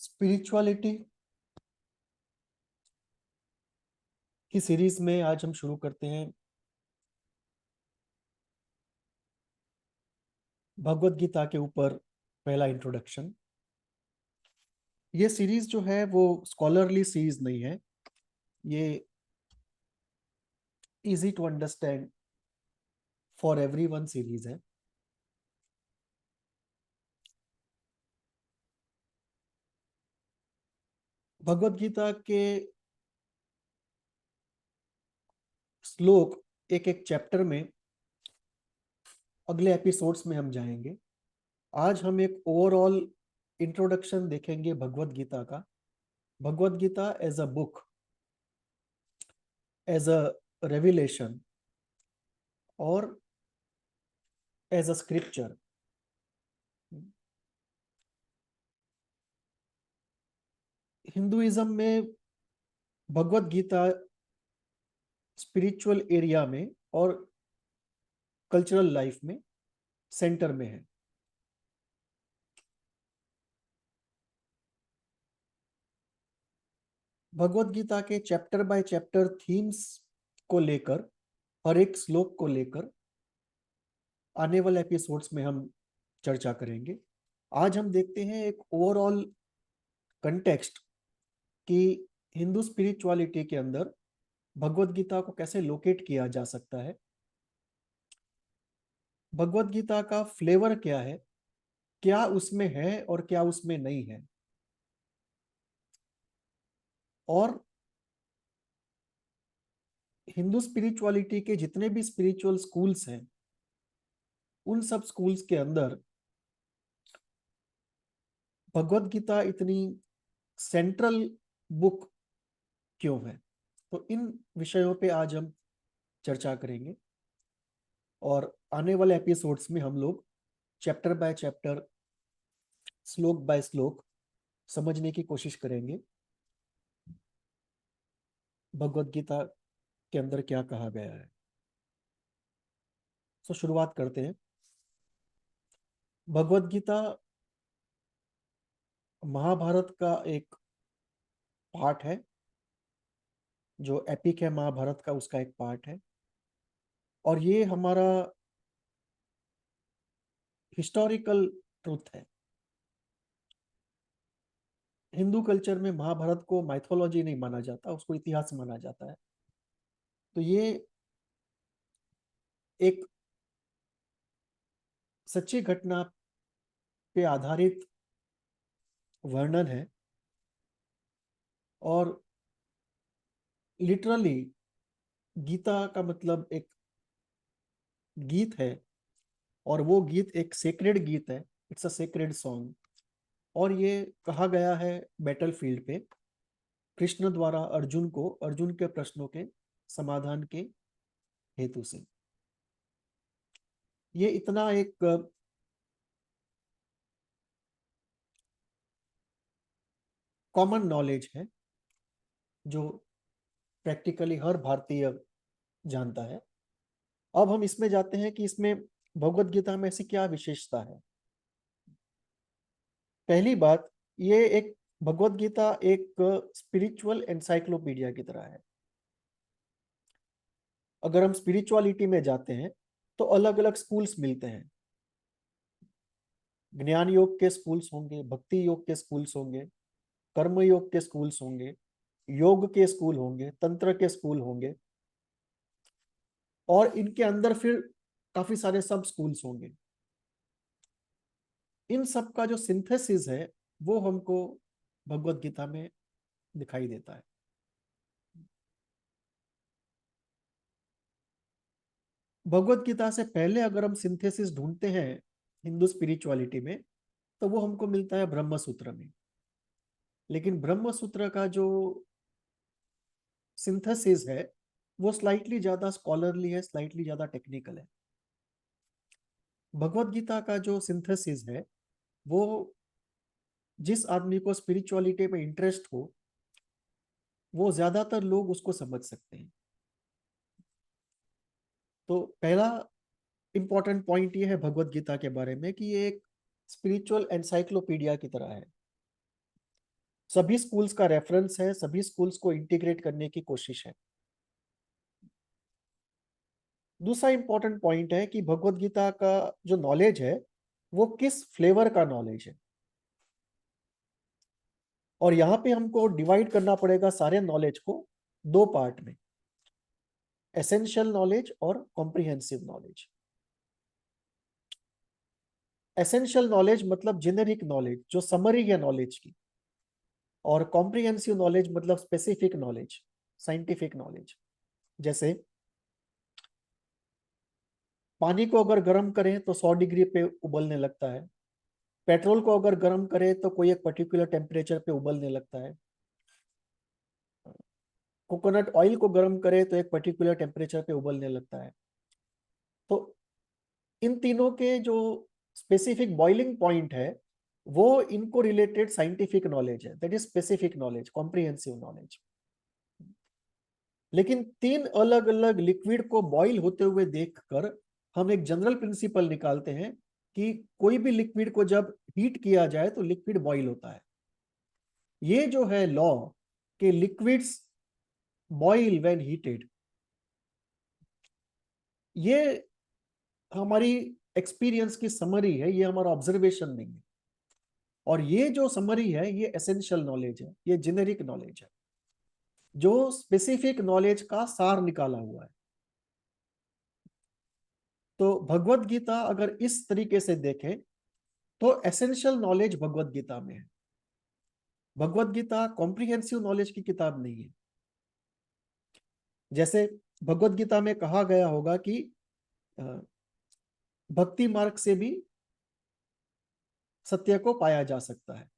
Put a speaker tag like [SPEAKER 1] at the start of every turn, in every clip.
[SPEAKER 1] Spirituality की series में आज हम शुरू करते हैं भगवत गीता के ऊपर पहला इंट्रोडक्शन। ये सीरीज जो है वो स्कॉलरली सीरीज नहीं है, ये easy to understand for everyone series है। भगवत गीता के श्लोक एक एक चैप्टर में अगले एपिसोड्स में हम जाएंगे। आज हम एक ओवरऑल इंट्रोडक्शन देखेंगे भगवत गीता का। Bhagavad Gita as a book, as a revelation और एज अ स्क्रिप्चर। हिंदुइज्म में भगवत गीता स्पिरिचुअल एरिया में और कल्चरल लाइफ में सेंटर में है। भगवत गीता के चैप्टर बाय चैप्टर थीम्स को लेकर, हर एक श्लोक को लेकर आने वाले एपिसोड्स में हम चर्चा करेंगे। आज हम देखते हैं एक ओवरऑल कंटेक्स्ट कि हिंदू स्पिरिचुअलिटी के अंदर भगवत गीता को कैसे लोकेट किया जा सकता है, भगवत गीता का फ्लेवर क्या है, क्या उसमें है और क्या उसमें नहीं है, और हिंदू स्पिरिचुअलिटी के जितने भी स्पिरिचुअल स्कूल्स हैं उन सब स्कूल्स के अंदर भगवत गीता इतनी सेंट्रल बुक क्यों है। तो इन विषयों पे आज हम चर्चा करेंगे और आने वाले एपिसोड्स में हम लोग चैप्टर बाय चैप्टर, श्लोक बाय श्लोक समझने की कोशिश करेंगे भगवत गीता के अंदर क्या कहा गया है। तो शुरुआत करते हैं। भगवत गीता महाभारत का एक पार्ट है, जो एपिक है महाभारत का उसका एक पार्ट है, और ये हमारा हिस्टोरिकल ट्रूथ है। हिंदू कल्चर में महाभारत को माइथोलॉजी नहीं माना जाता, उसको इतिहास माना जाता है। तो ये एक सच्ची घटना पे आधारित वर्णन है और लिटरली गीता का मतलब एक गीत है, और वो गीत एक सेक्रेड गीत है। इट्स अ सेक्रेड सॉन्ग, और ये कहा गया है बैटल फील्ड पे कृष्ण द्वारा अर्जुन को, अर्जुन के प्रश्नों के समाधान के हेतु से। ये इतना एक कॉमन नॉलेज है जो प्रैक्टिकली हर भारतीय जानता है। अब हम इसमें जाते हैं कि इसमें भगवत गीता में ऐसी क्या विशेषता है। पहली बात, ये एक भगवत गीता एक स्पिरिचुअल एनसाइक्लोपीडिया की तरह है। अगर हम स्पिरिचुअलिटी में जाते हैं तो अलग अलग स्कूल्स मिलते हैं। ज्ञान योग के स्कूल्स होंगे, भक्ति योग के स्कूल्स होंगे, कर्म योग के स्कूल्स होंगे, योग के स्कूल होंगे, तंत्र के स्कूल होंगे, और इनके अंदर फिर काफी सारे सब स्कूल्स होंगे। इन सब का जो सिंथेसिस है वो हमको भगवत गीता में दिखाई देता है। भगवत गीता से पहले अगर हम सिंथेसिस ढूंढते हैं हिंदू स्पिरिचुअलिटी में, तो वो हमको मिलता है ब्रह्म सूत्र में। लेकिन ब्रह्म सूत्र का जो सिंथेसिस है वो स्लाइटली ज्यादा स्कॉलरली है, स्लाइटली ज्यादा टेक्निकल है। भगवत गीता का जो सिंथेसिस है वो जिस आदमी को स्पिरिचुअलिटी में इंटरेस्ट हो वो ज्यादातर लोग उसको समझ सकते हैं। तो पहला इंपॉर्टेंट पॉइंट ये है भगवत गीता के बारे में कि ये एक स्पिरिचुअल एनसाइक्लोपीडिया की तरह है। सभी स्कूल्स का रेफरेंस है, सभी स्कूल्स को इंटीग्रेट करने की कोशिश है। दूसरा इंपॉर्टेंट पॉइंट है कि भगवत गीता का जो नॉलेज है वो किस फ्लेवर का नॉलेज है, और यहां पे हमको डिवाइड करना पड़ेगा सारे नॉलेज को दो पार्ट में, एसेंशियल नॉलेज और कॉम्प्रिहेंसिव नॉलेज। एसेंशियल नॉलेज मतलब जेनेरिक नॉलेज जो समरी है नॉलेज की, और कॉम्प्रिहेंसिव नॉलेज मतलब स्पेसिफिक नॉलेज, साइंटिफिक नॉलेज। जैसे पानी को अगर गर्म करें तो 100 डिग्री पे उबलने लगता है, पेट्रोल को अगर गर्म करें तो कोई एक पर्टिकुलर टेम्परेचर पे उबलने लगता है, कोकोनट ऑयल को गर्म करें तो एक पर्टिकुलर टेम्परेचर पे उबलने लगता है। तो इन तीनों के जो स्पेसिफिक बॉइलिंग पॉइंट है वो इनको रिलेटेड साइंटिफिक नॉलेज है, that is specific knowledge, comprehensive knowledge. लेकिन तीन अलग अलग लिक्विड को बॉईल होते हुए देखकर हम एक जनरल प्रिंसिपल निकालते हैं कि कोई भी लिक्विड को जब हीट किया जाए तो लिक्विड बॉईल होता है। ये जो है लॉ कि लिक्विड्स बॉईल व्हेन हीटेड, ये हमारी एक्सपीरियंस की समरी है, ये हमारा ऑब्जर्वेशन नहीं है। और ये जो समरी है ये एसेंशियल नॉलेज है, ये जेनेरिक नॉलेज है जो स्पेसिफिक नॉलेज का सार निकाला हुआ है। तो भगवत गीता अगर इस तरीके से देखें तो एसेंशियल नॉलेज भगवत गीता में है। भगवत गीता कॉम्प्रिहेंसिव नॉलेज की किताब नहीं है। जैसे भगवत गीता में कहा गया होगा कि भक्ति मार्ग से भी सत्य को पाया जा सकता है,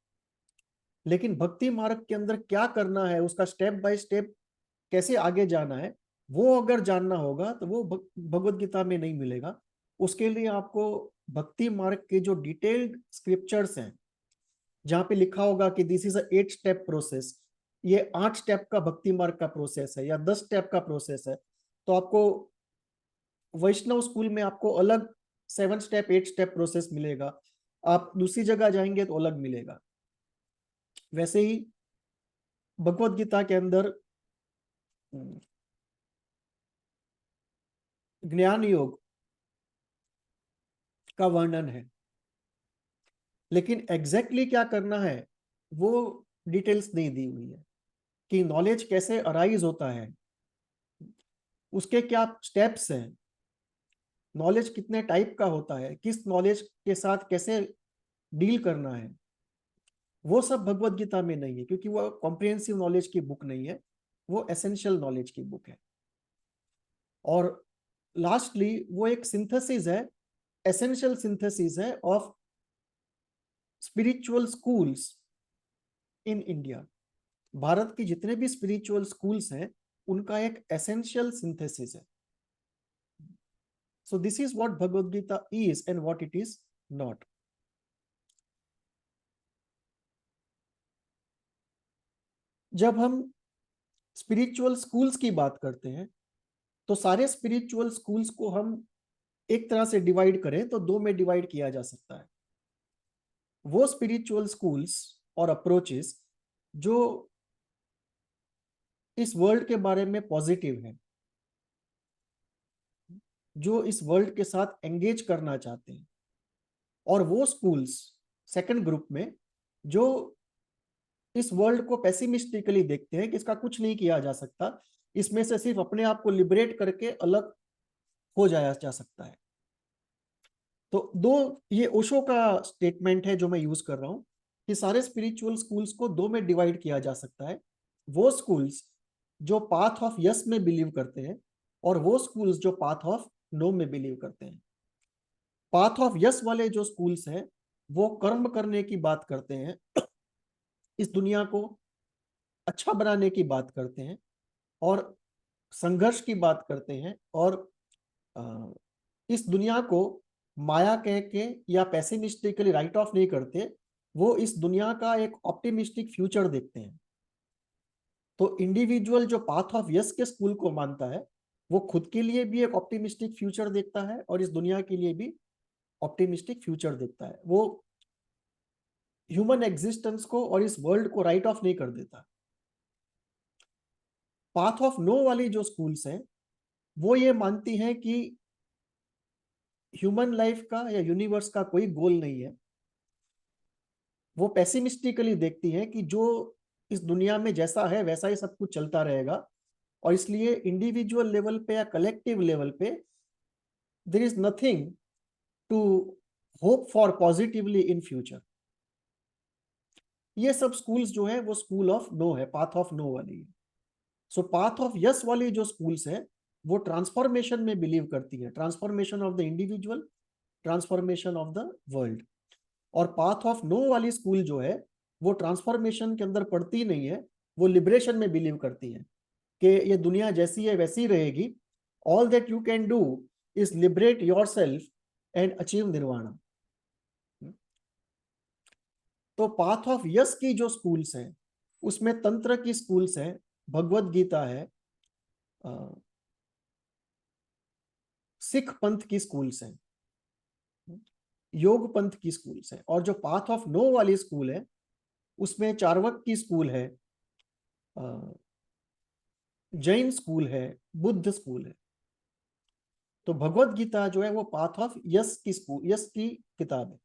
[SPEAKER 1] लेकिन भक्ति मार्ग के अंदर क्या करना है, उसका स्टेप बाय स्टेप कैसे आगे जाना है, वो अगर जानना होगा तो वो भगवत गीता में नहीं मिलेगा। उसके लिए आपको भक्ति मार्ग के जो डिटेल्ड स्क्रिप्चर्स हैं जहां पे लिखा होगा कि this is a 8 step process, ये 8 स्टेप का भक्ति मार्ग का प्रोसेस है या 10 स्टेप का प्रोसेस है, तो आपको वैष्णव स्कूल में आपको अलग 7 स्टेप 8 स्टेप प्रोसेस मिलेगा, आप दूसरी जगह जाएंगे तो अलग मिलेगा। वैसे ही भगवत गीता के अंदर ज्ञान योग का वर्णन है, लेकिन एग्जैक्टली क्या करना है वो डिटेल्स नहीं दी हुई है कि नॉलेज कैसे अराइज होता है, उसके क्या स्टेप्स हैं, नॉलेज कितने टाइप का होता है, किस नॉलेज के साथ कैसे डील करना है, वो सब भगवत गीता में नहीं है, क्योंकि वो कॉम्प्रिहेंसिव नॉलेज की बुक नहीं है, वो एसेंशियल नॉलेज की बुक है। और लास्टली वो एक सिंथेसिस है, एसेंशियल सिंथेसिस है of spiritual schools in India. Bharat की जितने भी स्पिरिचुअल स्कूल्स हैं उनका एक एसेंशियल सिंथेसिस है। So this is what Bhagavad Gita is and what it is not. जब हम स्पिरिचुअल स्कूल्स की बात करते हैं तो सारे स्पिरिचुअल स्कूल्स को हम एक तरह से डिवाइड करें तो दो में डिवाइड किया जा सकता है। वो स्पिरिचुअल स्कूल्स और अप्रोचेस जो इस वर्ल्ड के बारे में पॉजिटिव हैं, जो इस वर्ल्ड के साथ एंगेज करना चाहते हैं, और वो स्कूल्स सेकंड ग्रुप में जो इस वर्ल्ड को पेसिमिस्टिकली देखते हैं कि इसका कुछ नहीं किया जा सकता, इसमें से सिर्फ अपने आप को लिबरेट करके अलग हो जाया जा सकता है। तो दो, ये ओशो का स्टेटमेंट है जो मैं यूज कर रहा हूं कि सारे स्पिरिचुअल स्कूल्स को दो में डिवाइड किया जा सकता है। वो स्कूल्स जो पाथ ऑफ यस में बिलीव करते हैं और वो स्कूल्स जो पाथ ऑफ नो में बिलीव करते हैं। पाथ ऑफ यस वाले जो स्कूल्स हैं वो कर्म करने की बात करते हैं, इस दुनिया को अच्छा बनाने की बात करते हैं और संघर्ष की बात करते हैं, और इस दुनिया को माया कह के या पैसिमिस्टिकली राइट ऑफ नहीं करते, वो इस दुनिया का एक ऑप्टिमिस्टिक फ्यूचर देखते हैं। तो इंडिविजुअल जो पाथ ऑफ यस के स्कूल को मानता है वो खुद के लिए भी एक ऑप्टिमिस्टिक फ्यूचर देखता है और इस दुनिया के लिए भी ऑप्टिमिस्टिक फ्यूचर देखता है। वो ह्यूमन एग्जिस्टेंस को और इस वर्ल्ड को राइट ऑफ नहीं कर देता। पाथ ऑफ नो वाली जो स्कूल्स हैं वो ये मानती हैं कि ह्यूमन लाइफ का या यूनिवर्स का कोई गोल नहीं है। वो पेसिमिस्टिकली देखती हैं कि जो इस दुनिया में जैसा है वैसा ही सब कुछ चलता रहेगा, और इसलिए इंडिविजुअल लेवल पे या कलेक्टिव लेवल पे there is nothing to hope for positively in future. ये सब स्कूल्स जो है वो स्कूल ऑफ नो है, पाथ ऑफ नो वाली है। सो पाथ ऑफ यस वाली जो स्कूल्स है वो ट्रांसफॉर्मेशन में बिलीव करती है, transformation of the individual, transformation of the world. और पाथ ऑफ नो वाली स्कूल जो है वो ट्रांसफॉर्मेशन के अंदर पड़ती नहीं है, वो लिबरेशन में बिलीव करती है कि ये दुनिया जैसी है वैसी रहेगी। All that you can do is liberate your self and achieve nirvana. तो पाथ ऑफ यस की जो स्कूल्स हैं उसमें तंत्र की स्कूल्स हैं, भगवत गीता है, सिख पंथ की स्कूल्स हैं, योग पंथ की स्कूल्स हैं। और जो पाथ ऑफ नो वाली स्कूल है उसमें चार्वक की स्कूल है, जैन स्कूल है, बुद्ध स्कूल है। तो भगवत गीता जो है वो पाथ ऑफ यस की स्कूल, यस की किताब है।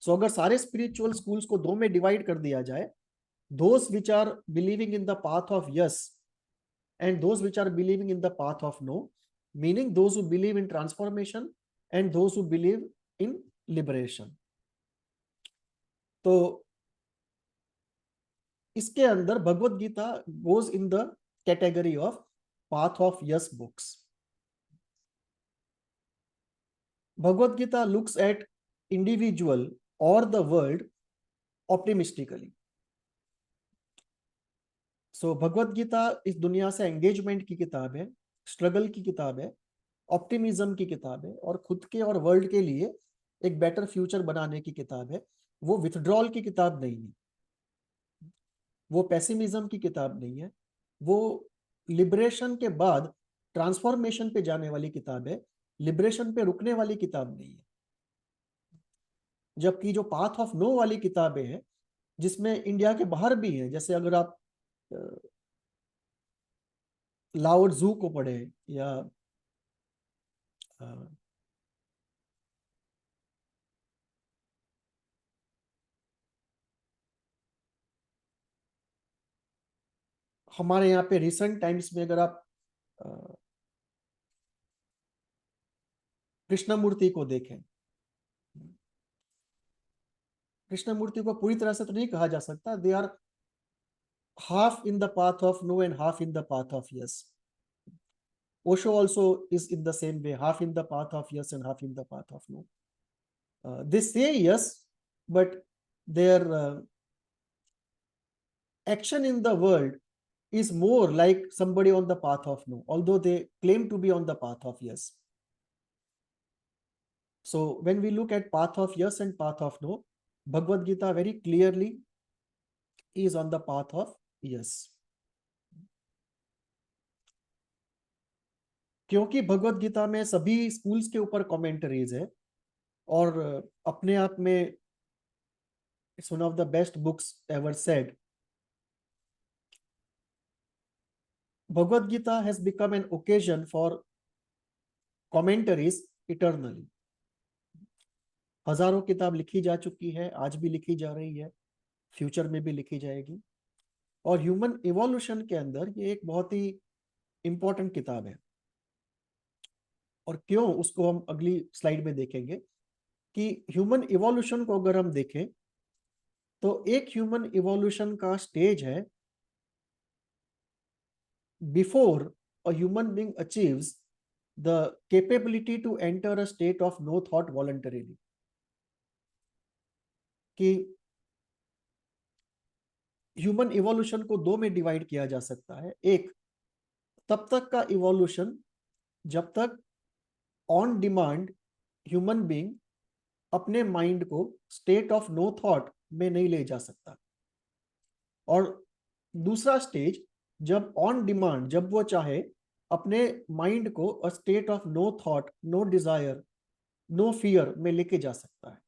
[SPEAKER 1] सो अगर सारे स्पिरिचुअल स्कूल्स को दो में डिवाइड कर दिया जाए, those which are believing in the path of yes and those which are believing in the path of no, meaning those who believe in transformation and those who believe in liberation। तो इसके अंदर Bhagavad Gita goes in the category of path of yes books। Bhagavad Gita looks at individual or the world optimistically। सो भगवत गीता इस दुनिया से engagement की किताब है, struggle की किताब है, ऑप्टिमिज्म की किताब है, और खुद के और वर्ल्ड के लिए एक बेटर फ्यूचर बनाने की किताब है। वो विथड्रॉल की किताब नहीं है, वो पेसिमिज्म की किताब नहीं है, वो लिबरेशन के बाद ट्रांसफॉर्मेशन पे जाने वाली किताब है, लिबरेशन पे रुकने वाली किताब नहीं है। जबकि जो पाथ ऑफ नो वाली किताबें हैं जिसमें इंडिया के बाहर भी हैं, जैसे अगर आप लाओ त्जू को पढ़े या हमारे यहाँ पे रिसेंट टाइम्स में अगर आप कृष्णमूर्ति को देखें, कृष्णमूर्ति को पूरी तरह से तो नहीं कहा जा सकता, they are half in the path of no and half in the path of yes। Osho also is in the same way, half in the path of yes and half in the path of no। They say yes, but their action in the world is more like somebody on the path of no, although they claim to be on the path of yes। So when we look at path of yes and path of no, Bhagavad Gita very clearly is on the path of yes। क्योंकि भगवत गीता में सभी schools के ऊपर कमेंटरीज है, और अपने आप में it's one of the best books ever said. Bhagavad Gita has become an occasion for commentaries eternally. हजारों किताब लिखी जा चुकी है, आज भी लिखी जा रही है, फ्यूचर में भी लिखी जाएगी। और ह्यूमन इवोल्यूशन के अंदर ये एक बहुत ही इंपॉर्टेंट किताब है। और क्यों, उसको हम अगली स्लाइड में देखेंगे कि ह्यूमन इवोल्यूशन को अगर हम देखें तो एक ह्यूमन इवोल्यूशन का स्टेज है before a human being achieves the capability to enter a state of no thought voluntarily. कि ह्यूमन इवोल्यूशन को दो में डिवाइड किया जा सकता है। एक तब तक का इवोल्यूशन जब तक ऑन डिमांड ह्यूमन बीइंग अपने माइंड को स्टेट ऑफ नो थॉट में नहीं ले जा सकता। और दूसरा स्टेज जब ऑन डिमांड, जब वो चाहे, अपने माइंड को a state of no thought, no desire, no fear में लेके जा सकता है।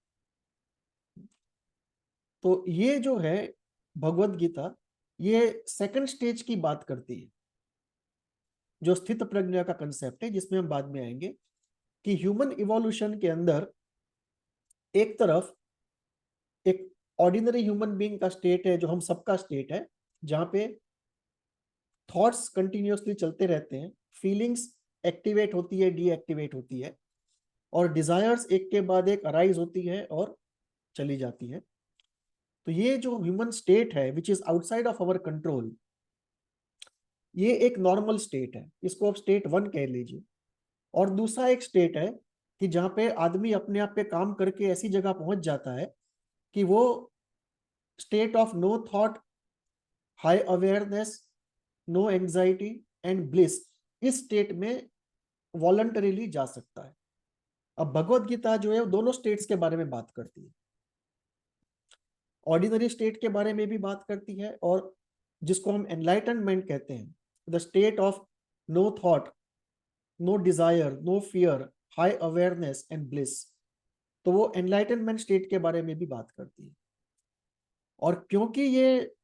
[SPEAKER 1] तो ये जो है भगवत गीता, ये सेकंड स्टेज की बात करती है, जो स्थित प्रज्ञा का कंसेप्ट है, जिसमें हम बाद में आएंगे कि ह्यूमन इवोल्यूशन के अंदर एक तरफ एक ऑर्डिनरी ह्यूमन बीइंग का स्टेट है, जो हम सबका स्टेट है, जहां पे थॉट्स कंटिन्यूअसली चलते रहते हैं, फीलिंग्स एक्टिवेट होती है, डीएक्टिवेट होती है, और डिजायर्स एक के बाद एक अराइज होती है और चली जाती है। तो ये जो ह्यूमन स्टेट है which is outside of our control, ये एक नॉर्मल स्टेट है, इसको आप स्टेट 1 कह लीजिए। और दूसरा एक स्टेट है कि जहां पे आदमी अपने आप पे काम करके ऐसी जगह पहुंच जाता है कि वो state of no thought, high awareness, no anxiety and bliss, इस स्टेट में वॉलंटरीली जा सकता है। अब भगवत गीता जो है वो दोनों स्टेट्स के बारे में बात करती है, ऑर्डिनरी स्टेट के बारे में भी बात करती है, और जिसको हम एनलाइटनमेंट कहते हैं, the state of no thought, no desire, no fear, high awareness and bliss, तो वो एनलाइटनमेंट स्टेट के बारे में भी बात करती है। और क्योंकि ये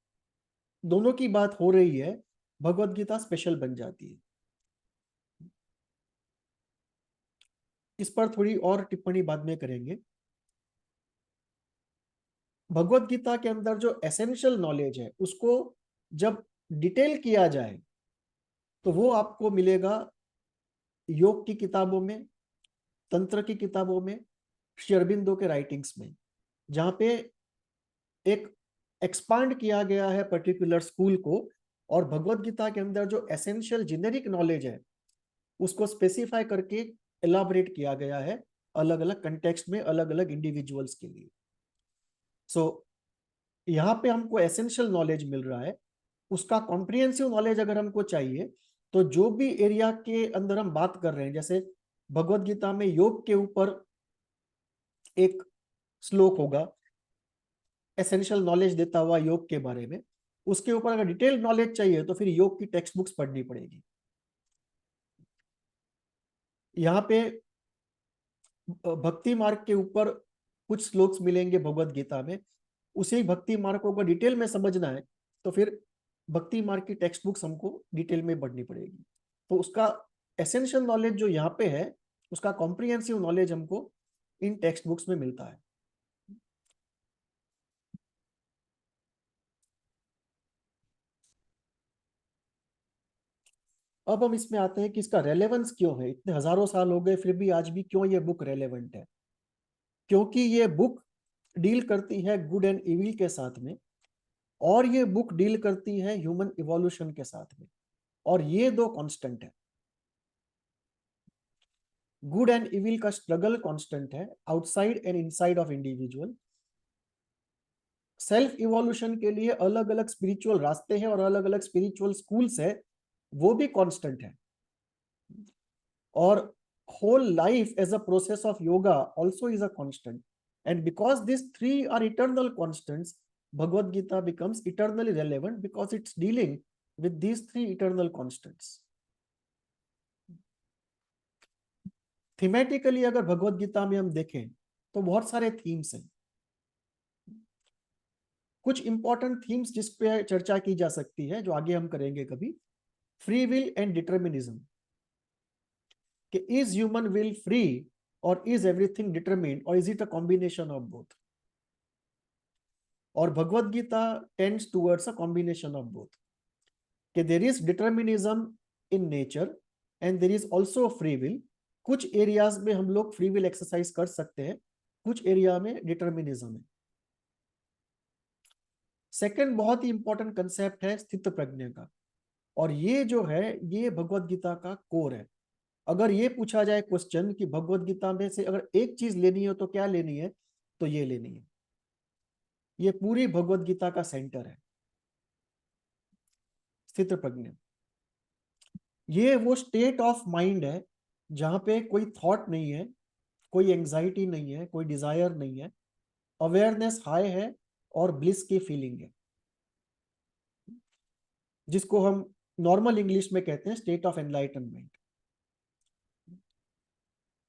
[SPEAKER 1] दोनों की बात हो रही है, भगवत गीता स्पेशल बन जाती है। इस पर थोड़ी और टिप्पणी बाद में करेंगे। भगवत गीता के अंदर जो एसेंशियल नॉलेज है उसको जब डिटेल किया जाए तो वो आपको मिलेगा योग की किताबों में, तंत्र की किताबों में, श्री अरबिंदो के राइटिंग्स में, जहां पे एक एक्सपांड किया गया है पर्टिकुलर स्कूल को, और भगवत गीता के अंदर जो एसेंशियल जेनेरिक नॉलेज है उसको स्पेसिफाई करके एलाबरेट किया गया है अलग अलग कंटेक्स्ट में, अलग अलग इंडिविजुअल्स के लिए। सो यहाँ पे हमको एसेंशियल नॉलेज मिल रहा है, उसका कॉम्प्रिहेंसिव नॉलेज अगर हमको चाहिए तो जो भी एरिया के अंदर हम बात कर रहे हैं, जैसे भगवत गीता में योग के ऊपर एक श्लोक होगा एसेंशियल नॉलेज देता हुआ योग के बारे में, उसके ऊपर अगर डिटेल नॉलेज चाहिए तो फिर योग की टेक्स्ट बुक्स पढ़नी पड़ेगी। यहाँ पे भक्ति मार्ग के ऊपर कुछ श्लोक्स मिलेंगे भगवत गीता में, उसी भक्ति मार्ग को अगर डिटेल में समझना है तो फिर भक्ति मार्ग की टेक्स्ट बुक्स हमको डिटेल में पढ़नी पड़ेगी। तो उसका एसेंशियल नॉलेज जो यहाँ पे है, उसका कॉम्प्रिहेंसिव नॉलेज हमको इन टेक्स्ट बुक्स में मिलता है। अब हम इसमें आते हैं कि इसका रेलेवेंस क्यों है, इतने हजारों साल हो गए फिर भी आज भी क्यों ये बुक रेलेवेंट है। क्योंकि ये बुक डील करती है गुड एंड इविल के साथ में, और ये बुक डील करती है ह्यूमन इवोल्यूशन के साथ में, और ये दो कांस्टेंट है। गुड एंड इविल का स्ट्रगल कांस्टेंट है outside and inside of individual. Self evolution के लिए अलग अलग स्पिरिचुअल रास्ते हैं और अलग अलग स्पिरिचुअल स्कूल्स है, वो भी कांस्टेंट है। और whole life as a process of yoga also is a constant, and because these three are eternal constants, Bhagavad Gita becomes eternally relevant because it's dealing with these three eternal constants. Thematically अगर भगवत गीता में हम देखें तो बहुत सारे themes हैं। कुछ important themes जिस पे चर्चा की जा सकती है, जो आगे हम करेंगे कभी, फ्री विल एंड डिटर्मिनिज्म, कि इज ह्यूमन विल फ्री और इज एवरीथिंग डिटरमिन्ड और is it a combination of both. और Bhagavad Gita tends towards a combination of both, कि there is determinism in nature and there is also free will. कुछ areas में हम लोग free will exercise कर सकते हैं, कुछ एरिया में डिटर्मिनिज्म है। सेकंड बहुत ही इंपॉर्टेंट कंसेप्ट है स्थित प्रज्ञा का, और ये जो है ये भगवत गीता का कोर है। अगर ये पूछा जाए क्वेश्चन कि भगवत गीता में से अगर एक चीज लेनी हो तो क्या लेनी है, तो ये लेनी है। ये पूरी भगवत गीता का सेंटर है, स्थित प्रज्ञा। ये वो स्टेट ऑफ माइंड है जहां पे कोई थॉट नहीं है, कोई एंजाइटी नहीं है, कोई डिजायर नहीं है, अवेयरनेस हाई है और ब्लिस की फीलिंग है, जिसको हम नॉर्मल इंग्लिश में कहते हैं स्टेट ऑफ एनलाइटनमेंट।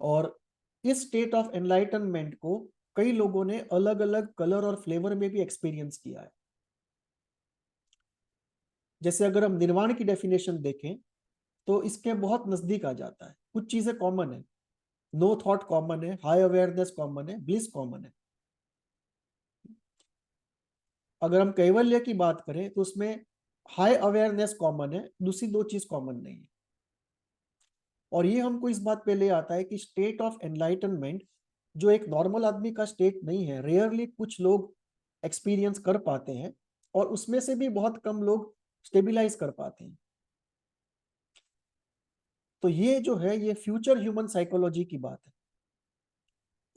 [SPEAKER 1] और इस स्टेट ऑफ एनलाइटनमेंट को कई लोगों ने अलग अलग कलर और फ्लेवर में भी एक्सपीरियंस किया है। जैसे अगर हम निर्वाण की डेफिनेशन देखें तो इसके बहुत नजदीक आ जाता है। कुछ चीजें कॉमन है, नो थॉट कॉमन है, हाई अवेयरनेस कॉमन है, ब्लिस कॉमन है। अगर हम कैवल्य की बात करें तो उसमें हाई अवेयरनेस कॉमन है, दूसरी दो चीज कॉमन नहीं है। और ये हमको इस बात पे ले आता है कि स्टेट ऑफ एनलाइटनमेंट जो एक नॉर्मल आदमी का स्टेट नहीं है, रेयरली कुछ लोग एक्सपीरियंस कर पाते हैं, और उसमें से भी बहुत कम लोग स्टेबिलाईज कर पाते हैं। तो ये जो है ये फ्यूचर ह्यूमन साइकोलॉजी की बात है।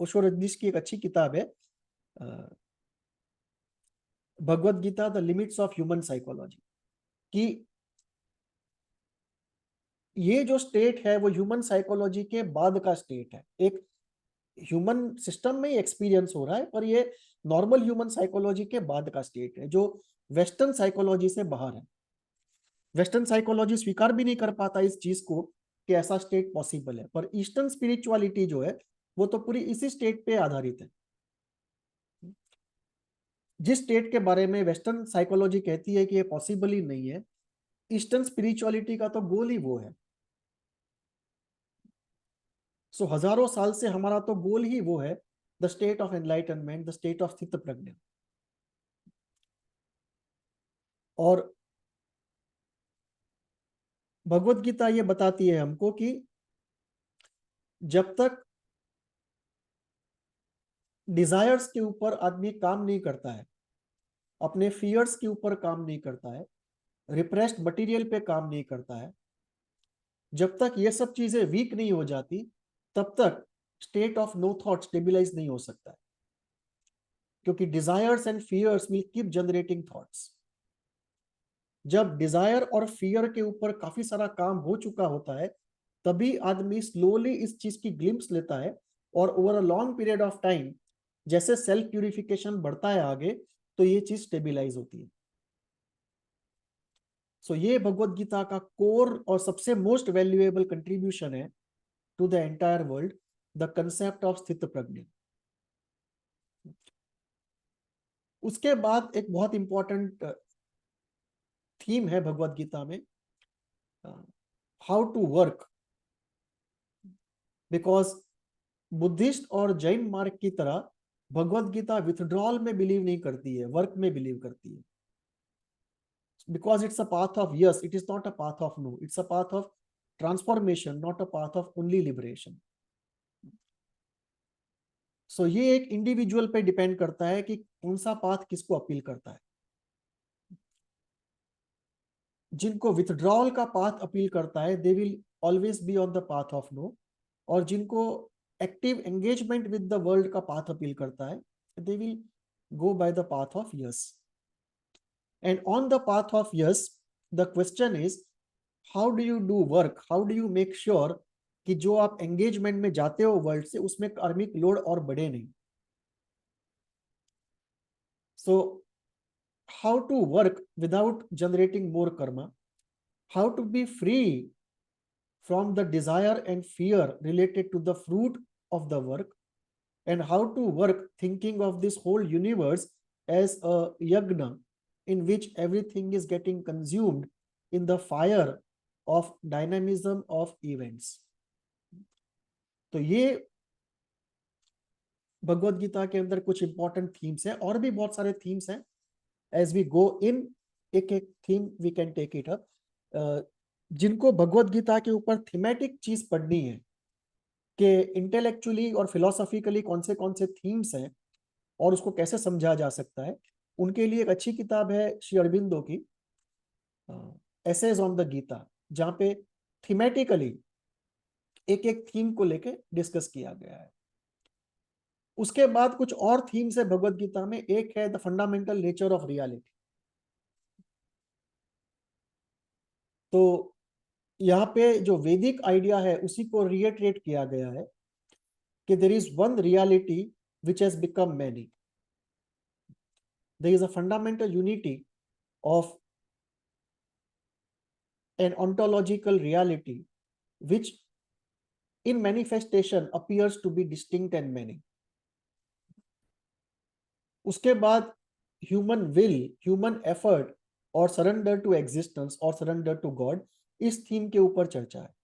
[SPEAKER 1] ओशो रजनीश की एक अच्छी किताब है Bhagavad Gita the limits of human psychology, कि ये जो स्टेट है वो ह्यूमन साइकोलॉजी के बाद का स्टेट है। एक ह्यूमन सिस्टम में एक्सपीरियंस हो रहा है, पर ये नॉर्मल ह्यूमन साइकोलॉजी के बाद का स्टेट है जो वेस्टर्न साइकोलॉजी से बाहर है। वेस्टर्न साइकोलॉजी स्वीकार भी नहीं कर पाता इस चीज को कि ऐसा स्टेट पॉसिबल है, पर ईस्टर्न स्पिरिचुअलिटी जो है वो तो पूरी इसी स्टेट पे आधारित है। जिस स्टेट के बारे में वेस्टर्न साइकोलॉजी कहती है कि ये पॉसिबल ही नहीं है, ईस्टर्न स्पिरिचुअलिटी का तो गोल ही वो है। सो हजारों साल से हमारा तो गोल ही वो है, the state of enlightenment, the state of स्थित प्रज्ञा। और भगवत गीता ये बताती है हमको कि जब तक डिजायर्स के ऊपर आदमी काम नहीं करता है, अपने फियर्स के ऊपर काम नहीं करता है, रिप्रेस्ड मटेरियल पे काम नहीं करता है, जब तक ये सब चीजें वीक नहीं हो जाती, तब तक state of no thought stabilize नहीं हो सकता है। क्योंकि desires and fears will keep generating thoughts. जब डिजायर और फियर के ऊपर काफी सारा काम हो चुका होता है, तभी आदमी स्लोली इस चीज की ग्लिम्स लेता है, और over a long period of time जैसे सेल्फ प्यूरिफिकेशन बढ़ता है आगे, तो ये चीज स्टेबिलाईज होती है। सो ये भगवत गीता का कोर और सबसे मोस्ट वैल्यूएबल कंट्रीब्यूशन है to the entire world, the concept of sthita prajna. उसके बाद एक बहुत इंपॉर्टेंट थीम है भगवत गीता में, how to work. Because Buddhist और जैन मार्ग की तरह भगवत गीता विथड्रॉल में बिलीव नहीं करती है, वर्क में बिलीव करती है। Because it's a path of yes, it is not a path of no, it's a path of transformation, not a path of only liberation. So ये एक इंडिविजुअल पे डिपेंड करता है कि कौन सा पाथ किसको अपील करता है। जिनको विथड्रॉल का पाथ अपील करता है, they will always be on the path of no. और जिनको active engagement with the world का पाथ अपील करता है, they will go by the path of yes. And on the path of yes, the question is, how do you do work? How do you make sure कि जो आप engagement में जाते हो world से, उसमें कार्मिक लोड और बढ़े नहीं। So how to work without generating more karma, how to be free from the desire and fear related to the fruit of the work, and how to work thinking of this whole universe as a yagna in which everything is getting consumed in the fire of dynamism of events. तो ये भगवत गीता के अंदर कुछ important themes हैं, और भी बहुत सारे थीम्स हैं। एज वी गो इन, एक एक theme we can take it up. जिनको भगवत गीता के ऊपर थीमेटिक चीज पढ़नी है कि इंटेलेक्चुअली और फिलोसॉफिकली कौन से थीम्स हैं और उसको कैसे समझा जा सकता है, उनके लिए एक अच्छी किताब है श्री अरबिंदो की एसेज ऑन द गीता, जहां पे थीमेटिकली एक एक थीम को लेके डिस्कस किया गया है। उसके बाद कुछ और थीम्स है भगवत गीता में। एक है the fundamental nature of reality. तो यहाँ पे जो वैदिक आइडिया है उसी को रिएट्रेट किया गया है कि there is one reality which has become many. There is a fundamental unity of an ontological reality which in manifestation appears to be distinct and many. उसके बाद ह्यूमन विल, ह्यूमन एफर्ट और सरेंडर टू एग्जिस्टेंस और surrender to God, इस theme के ऊपर चर्चा है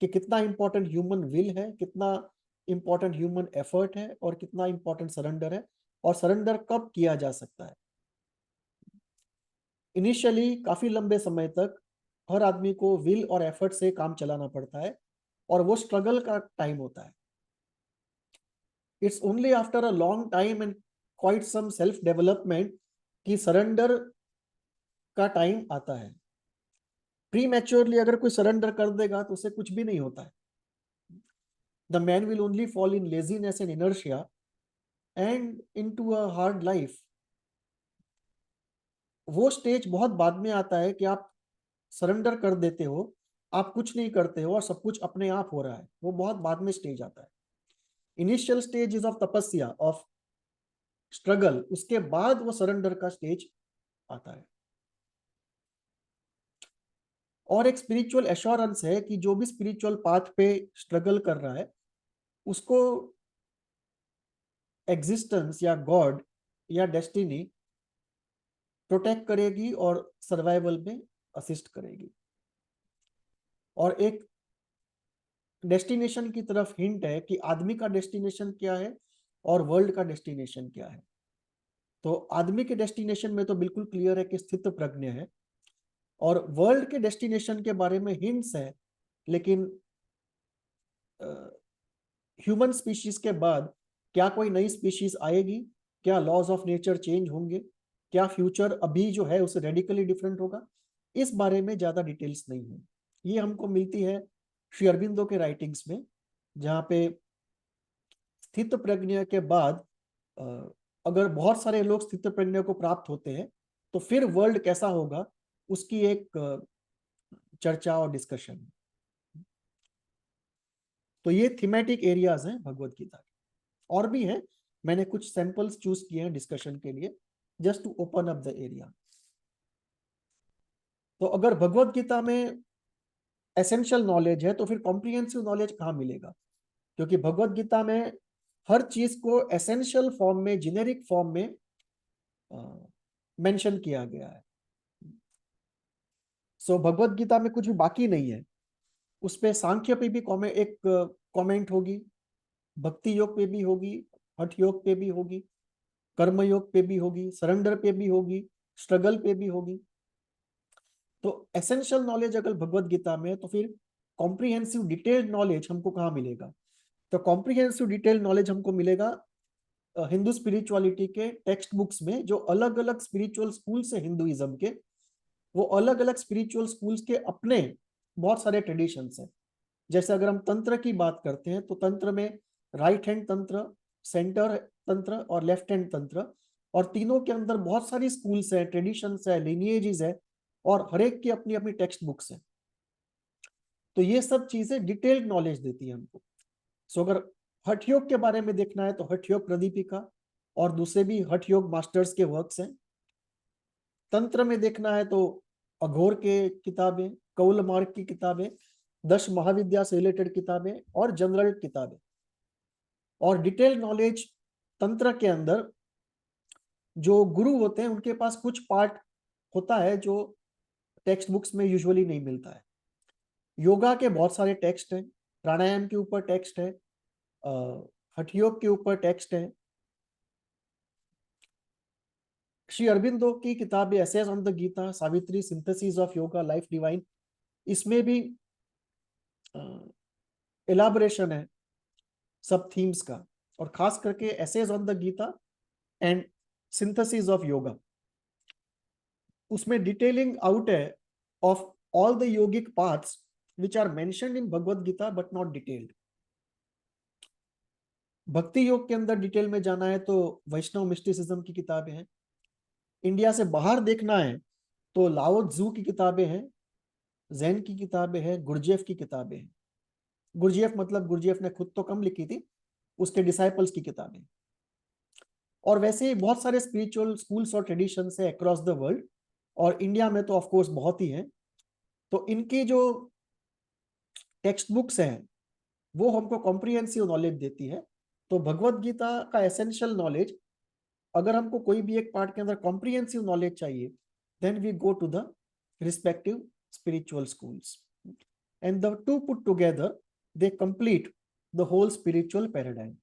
[SPEAKER 1] कि कितना इंपॉर्टेंट ह्यूमन विल है, कितना इंपॉर्टेंट ह्यूमन एफर्ट है और कितना इंपॉर्टेंट सरेंडर है, और सरेंडर कब किया जा सकता है। इनिशियली काफी लंबे समय तक हर आदमी को विल और एफर्ट से काम चलाना पड़ता है और वो स्ट्रगल का टाइम होता है। It's only after a long time and quite some self development कि सरेंडर का टाइम आता है। प्री मैच्योरली अगर कोई सरेंडर कर देगा तो उसे कुछ भी नहीं होता है। The man will only fall in laziness and inertia and into a hard life. वो स्टेज बहुत बाद में आता है कि आप सरेंडर कर देते हो, आप कुछ नहीं करते हो और सब कुछ अपने आप हो रहा है। वो बहुत बाद में स्टेज आता है। इनिशियल स्टेज इज ऑफ तपस्या, ऑफ स्ट्रगल, उसके बाद वो सरेंडर का स्टेज आता है। और एक स्पिरिचुअल एश्योरेंस है कि जो भी स्पिरिचुअल पाथ पे स्ट्रगल कर रहा है उसको एग्जिस्टेंस या गॉड या डेस्टिनी प्रोटेक्ट करेगी और सर्वाइवल में असिस्ट करेगी। और एक डेस्टिनेशन की तरफ हिंट है कि आदमी का डेस्टिनेशन क्या है और वर्ल्ड का डेस्टिनेशन क्या है। तो आदमी के डेस्टिनेशन में तो बिल्कुल क्लियर है कि स्थित प्रज्ञ है, और वर्ल्ड के डेस्टिनेशन के बारे में हिंट्स है, लेकिन ह्यूमन स्पीशीज के बाद क्या कोई नई स्पीशीज आएगी, क्या लॉज ऑफ नेचर चेंज होंगे, क्या फ्यूचर अभी जो है उससे रेडिकली डिफरेंट होगा, इस बारे में ज्यादा डिटेल्स नहीं है। ये हमको मिलती है श्री अरबिंदो के राइटिंग्स में, जहाँ पे स्थित प्रज्ञ के बाद अगर बहुत सारे लोग स्थित प्रज्ञ को प्राप्त होते हैं तो फिर वर्ल्ड कैसा होगा, उसकी एक चर्चा और डिस्कशन। तो ये थीमेटिक एरियाज हैं भगवत गीता के। और भी हैं, मैंने कुछ सैंपल्स चूज किए हैं डिस्कशन के लिए, just to open up the area. तो अगर भगवत गीता में एसेंशियल नॉलेज है तो फिर कॉम्प्रिहेंसिव नॉलेज कहाँ मिलेगा? क्योंकि भगवत गीता में हर चीज को एसेंशियल फॉर्म में, जेनेरिक फॉर्म में मेंशन किया गया है। सो भगवत गीता में कुछ भी बाकी नहीं है। उस पे सांख्य पे भी एक कमेंट होगी, भक्ति योग पे भी होगी, हठ योग पे भी होगी, कर्म योग पे भी होगी, सरेंडर पे भी होगी, स्ट्रगल पे भी होगी। तो एसेंशियल नॉलेज अगर भगवत गीता में है तो फिर कॉम्प्रिहेंसिव डिटेल्ड नॉलेज हमको कहाँ मिलेगा? तो कॉम्प्रिहेंसिव डिटेल्ड नॉलेज हमको मिलेगा हिंदू स्पिरिचुअलिटी के टेक्स्ट बुक्स में, जो अलग अलग स्पिरिचुअल स्कूल्स है हिंदुइज्म के। वो अलग अलग स्पिरिचुअल स्कूल्स के अपने बहुत सारे ट्रेडिशंस हैं। जैसे अगर हम तंत्र की बात करते हैं तो तंत्र में राइट हैंड तंत्र, सेंटर तंत्र और लेफ्ट हैंड तंत्र, और तीनों के अंदर बहुत सारी स्कूल्स है, ट्रेडिशंस है, लिनिएजेस है, और हर एक की अपनी अपनी टेक्स्ट बुक्स है। तो ये सब चीजें डिटेल्ड नॉलेज देती है हमको। सो अगर हठ योग के बारे में देखना है तो हठ योग प्रदीपिका और दूसरे भी हठ योग मास्टर्स के वर्क्स हैं। तंत्र में देखना है तो अघोर के किताबें, कौल मार्ग की किताबें, दश महाविद्या से रिलेटेड किताबें और जनरल किताबें। और डिटेल नॉलेज तंत्र के अंदर जो गुरु होते हैं उनके पास कुछ पार्ट होता है जो टेक्स्ट बुक्स में यूजुअली नहीं मिलता है। योगा के बहुत सारे टेक्स्ट हैं, प्राणायाम के ऊपर टेक्स्ट है, हठ योग के ऊपर टेक्स्ट है। श्री अरबिंदो की किताब essays on the Gita, Savitri, synthesis of yoga, life divine, इसमें भी एलाबोरेशन है सब थीम्स का, और खास करके essays on the Gita and synthesis of yoga, उसमें डिटेलिंग आउट है of all the yogic paths which are mentioned in Bhagavad Gita but not detailed. Bhakti yoga के अंदर डिटेल में जाना है तो वैष्णव मिस्टिसिज्म की किताबें हैं। इंडिया से बाहर देखना है तो लाओ त्जू की किताबें हैं, जैन की किताबें हैं, गुरजेफ की किताबें हैं। गुरजेफ मतलब गुरजेफ ने खुद तो कम लिखी थी, उसके डिसाइपल्स की किताबें। और वैसे ही बहुत सारे स्पिरिचुअल स्कूल्स और ट्रेडिशंस है अक्रॉस द वर्ल्ड, और इंडिया में तो ऑफ कोर्स बहुत ही हैं। तो इनकी जो टेक्स्ट बुक्स हैं वो हमको कॉम्प्रिहेंसिव नॉलेज देती है। तो भगवत गीता का एसेंशियल नॉलेज अगर हमको कोई भी एक पार्ट के अंदर कॉम्प्रिहेंसिव नॉलेज चाहिए, then we go to the respective spiritual schools, and the to put together they complete the whole spiritual paradigm.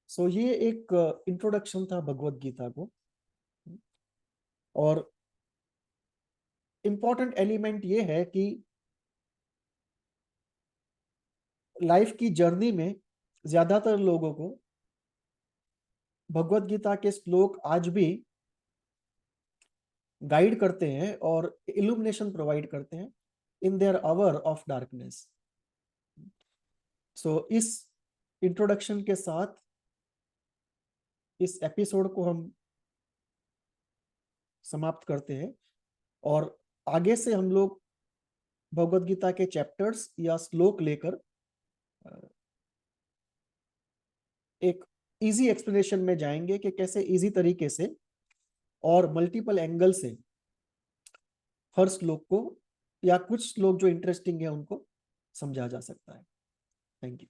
[SPEAKER 1] So ये एक इंट्रोडक्शन था भगवत गीता को। और इंपॉर्टेंट एलिमेंट ये है कि लाइफ की जर्नी में ज्यादातर लोगों को भगवत गीता के श्लोक आज भी गाइड करते हैं और इल्यूमिनेशन प्रोवाइड करते हैं in their hour of darkness. So इस इंट्रोडक्शन के साथ इस एपिसोड को हम समाप्त करते हैं, और आगे से हम लोग भगवत गीता के चैप्टर्स या श्लोक लेकर एक इजी एक्सप्लेनेशन में जाएंगे कि कैसे इजी तरीके से और मल्टीपल एंगल से हर श्लोक को या कुछ श्लोक जो इंटरेस्टिंग है उनको समझा जा सकता है। Thank you.